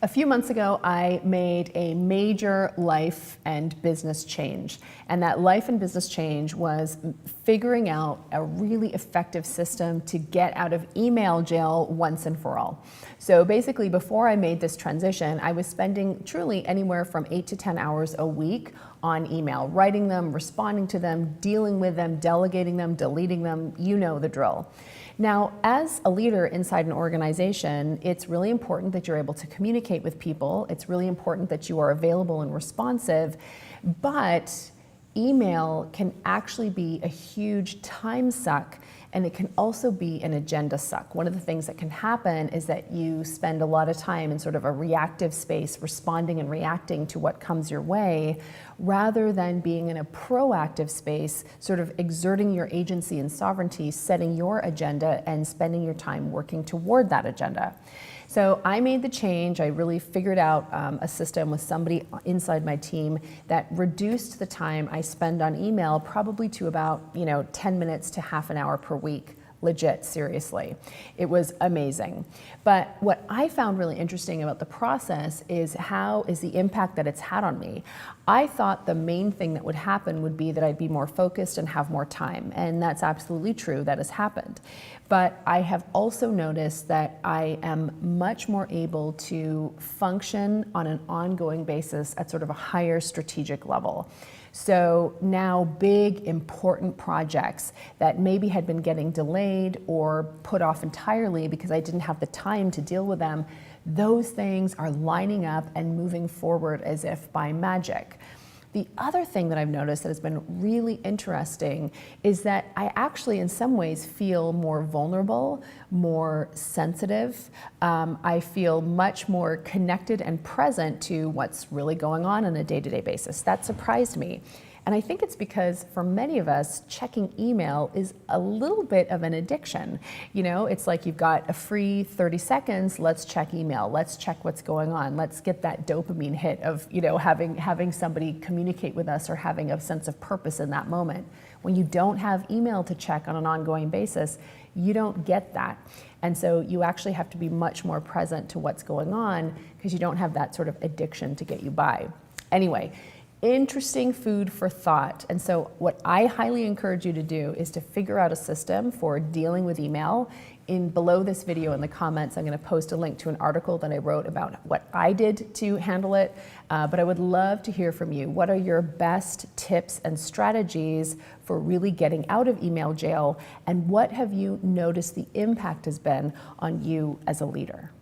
A few months ago, I made a major life and business change. And that life and business change was figuring out a really effective system to get out of email jail once and for all. So basically, before I made this transition, I was spending truly anywhere from 8 to 10 hours a week on email, writing them, responding to them, dealing with them, delegating them, deleting them, you know the drill. Now, as a leader inside an organization, it's really important that you're able to communicate with people. It's really important that you are available and responsive, but email can actually be a huge time suck, and it can also be an agenda suck. One of the things that can happen is that you spend a lot of time in sort of a reactive space, responding and reacting to what comes your way, rather than being in a proactive space, sort of exerting your agency and sovereignty, setting your agenda and spending your time working toward that agenda. So I made the change. I really figured out a system with somebody inside my team that reduced the time I spend on email probably to about 10 minutes to half an hour per week. Legit, seriously. It was amazing. But what I found really interesting about the process is the impact that it's had on me. I thought the main thing that would happen would be that I'd be more focused and have more time. And that's absolutely true. That has happened. But I have also noticed that I am much more able to function on an ongoing basis at sort of a higher strategic level. So now big, important projects that maybe had been getting delayed or put off entirely because I didn't have the time to deal with them, those things are lining up and moving forward as if by magic. The other thing that I've noticed that has been really interesting is that I actually in some ways feel more vulnerable, more sensitive. I feel much more connected and present to what's really going on a day-to-day basis. That surprised me. And I think it's because for many of us, checking email is a little bit of an addiction. It's like you've got a free 30 seconds, let's check email, let's check what's going on, let's get that dopamine hit of having somebody communicate with us or having a sense of purpose in that moment. When you don't have email to check on an ongoing basis, you don't get that. And so you actually have to be much more present to what's going on because you don't have that sort of addiction to get you by. Anyway, interesting food for thought. And so what I highly encourage you to do is to figure out a system for dealing with email. Below this video in the comments, I'm going to post a link to an article that I wrote about what I did to handle it. But I would love to hear from you. What are your best tips and strategies for really getting out of email jail? And what have you noticed the impact has been on you as a leader?